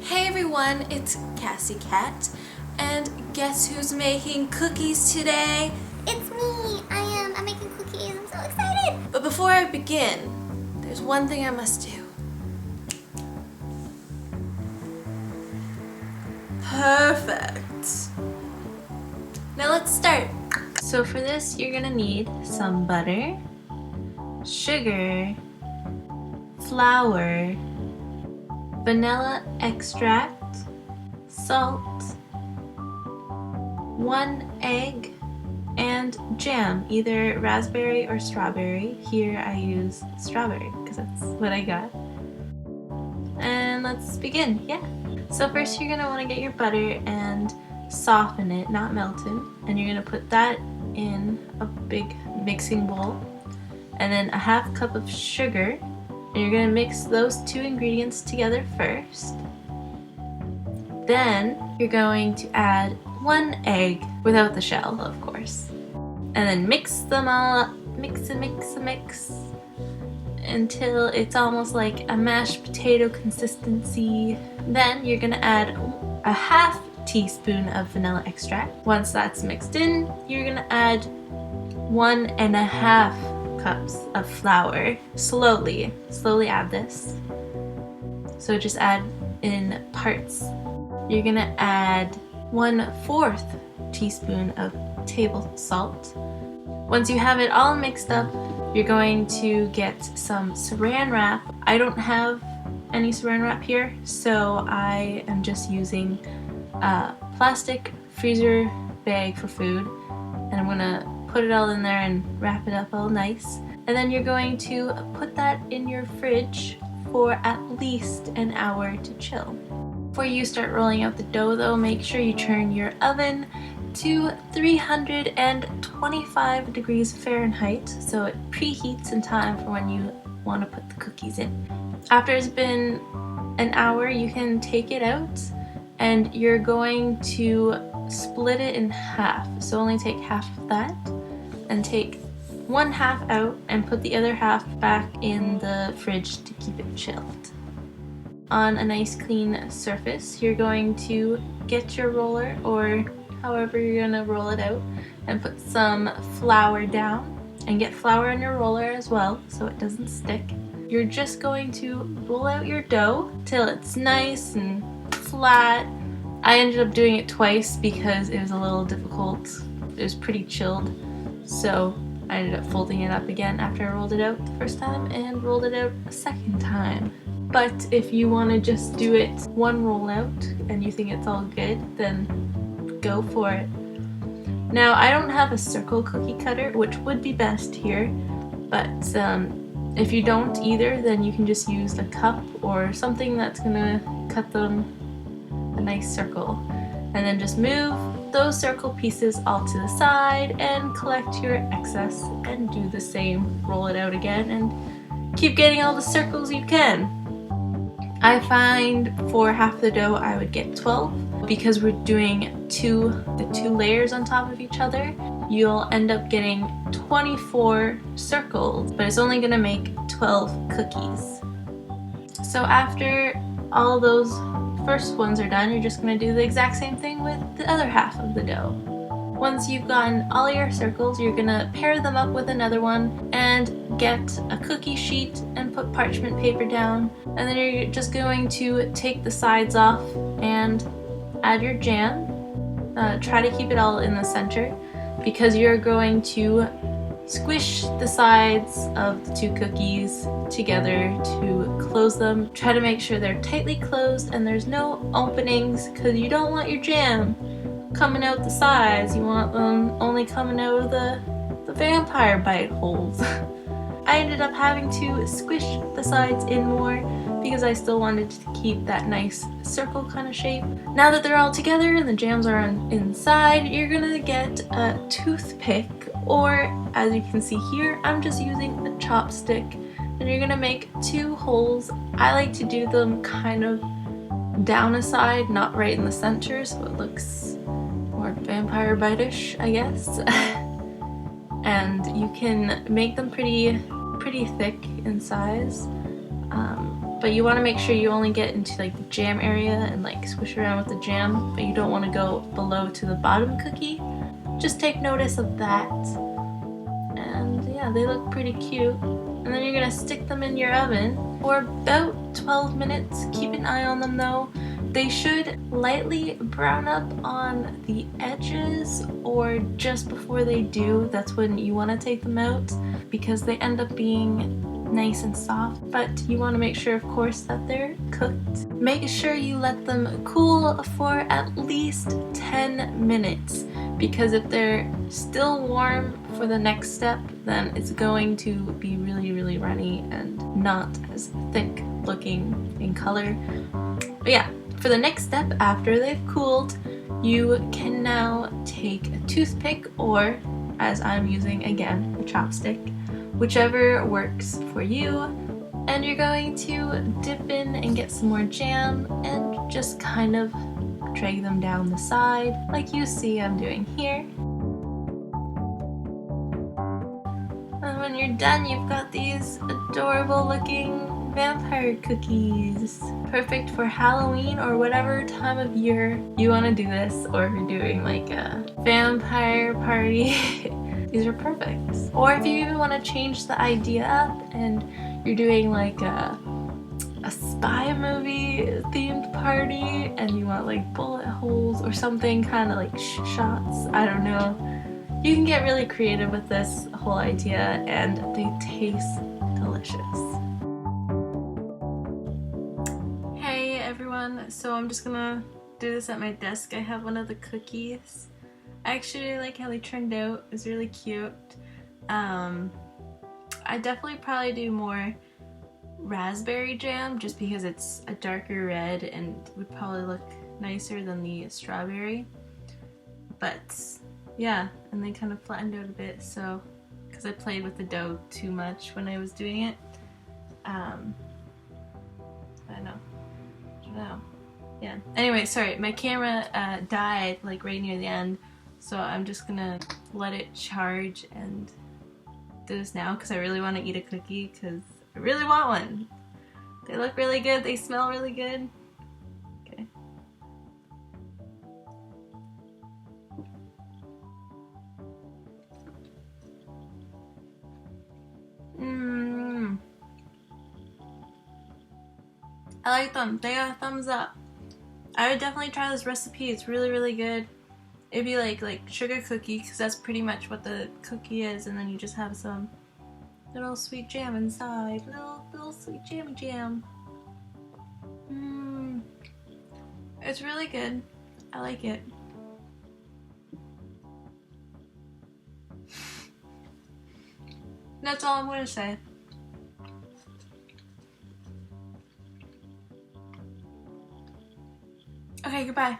Hey everyone, it's Cassie Kat, and guess who's making cookies today? It's me! I'm making cookies. I'm so excited! But before I begin, there's one thing I must do. Perfect. Now let's start. So for this, you're gonna need some butter, sugar, flour, vanilla extract, salt, 1 egg, and jam, either raspberry or strawberry. Here I use strawberry because that's what I got. And let's begin, yeah. So first you're gonna wanna get your butter and soften it, not melt it. And you're gonna put that in a big mixing bowl. And then a ½ cup of sugar. And you're gonna mix those two ingredients together first. Then you're going to add 1 egg, without the shell, of course. And then mix them all up, mix until it's almost like a mashed potato consistency. Then you're gonna add a ½ teaspoon of vanilla extract. Once that's mixed in, you're gonna add 1½ cups of flour. Slowly add this. So just add in parts. You're gonna add 1/4 teaspoon of table salt. Once you have it all mixed up, you're going to get some saran wrap. I don't have any saran wrap here, so I am just using a plastic freezer bag for food, and I'm gonna put it all in there and wrap it up all nice. And then you're going to put that in your fridge for at least an hour to chill. Before you start rolling out the dough though, make sure you turn your oven to 325 degrees Fahrenheit so it preheats in time for when you want to put the cookies in. After it's been an hour, you can take it out and you're going to split it in half. So only take half of that and take 1/2 out and put the other half back in the fridge to keep it chilled. On a nice clean surface, you're going to get your roller, or however you're gonna roll it out, and put some flour down, and get flour on your roller as well so it doesn't stick. You're just going to roll out your dough till it's nice and flat. I ended up doing it twice because it was a little difficult. It was pretty chilled, so I ended up folding it up again after I rolled it out the first time and rolled it out a second time. But if you want to just do it one roll out and you think it's all good, then go for it. Now I don't have a circle cookie cutter, which would be best here, but if you don't either, then you can just use a cup or something that's gonna cut them a nice circle. And then just move those circle pieces all to the side and collect your excess and do the same. Roll it out again and keep getting all the circles you can. I find for half the dough I would get 12. Because we're doing the two layers on top of each other, you'll end up getting 24 circles, but it's only gonna make 12 cookies. So after all those first ones are done, you're just gonna do the exact same thing with the other half of the dough. Once you've gotten all your circles, you're gonna pair them up with another one and get a cookie sheet and put parchment paper down. And then you're just going to take the sides off and add your jam. Try to keep it all in the center because you're going to squish the sides of the two cookies together to close them. Try to make sure they're tightly closed and there's no openings because you don't want your jam coming out the sides. You want them only coming out of the vampire bite holes. I ended up having to squish the sides in more because I still wanted to keep that nice circle kind of shape. Now that they're all together and the jams are inside, you're gonna get a toothpick, or as you can see here, I'm just using a chopstick, and you're gonna make 2 holes. I like to do them kind of down a side, not right in the center, so it looks more vampire bite-ish, I guess. And you can make them pretty thick in size. but you want to make sure you only get into like the jam area and like squish around with the jam, but you don't want to go below to the bottom cookie. Just take notice of that. And yeah, they look pretty cute. And then you're gonna stick them in your oven for about 12 minutes. Keep an eye on them though. They should lightly brown up on the edges, or just before they do, that's when you want to take them out, because they end up being nice and soft. But you want to make sure, of course, that they're cooked. Make sure you let them cool for at least 10 minutes, because if they're still warm for the next step, then it's going to be really runny and not as thick looking in color. But yeah, for the next step after they've cooled, you can now take a toothpick, or as I'm using again, a chopstick, whichever works for you, and you're going to dip in and get some more jam and just kind of drag them down the side like you see I'm doing here. And when you're done, you've got these adorable looking vampire cookies. Perfect for Halloween or whatever time of year you want to do this, or if you're doing like a vampire party. These are perfect. Or if you even want to change the idea up and you're doing like a spy movie themed party and you want like bullet holes or something, kind of like shots, I don't know. You can get really creative with this whole idea and they taste delicious. Hey everyone, so I'm just gonna do this at my desk. I have one of the cookies. I actually like how they turned out. It's really cute. I definitely probably do more raspberry jam just because it's a darker red and would probably look nicer than the strawberry. But yeah, and they kind of flattened out a bit, so because I played with the dough too much when I was doing it. I don't know. Yeah. Anyway, sorry, my camera died like right near the end, so I'm just gonna let it charge and do this now because I really want to eat a cookie because I really want one. They look really good. They smell really good. Okay. I like them. They got a thumbs up. I would definitely try this recipe. It's really good. It'd be like sugar cookie, because that's pretty much what the cookie is, and then you just have some little sweet jam inside. Little sweet jammy jam. It's really good. I like it. That's all I'm gonna say. Okay, goodbye.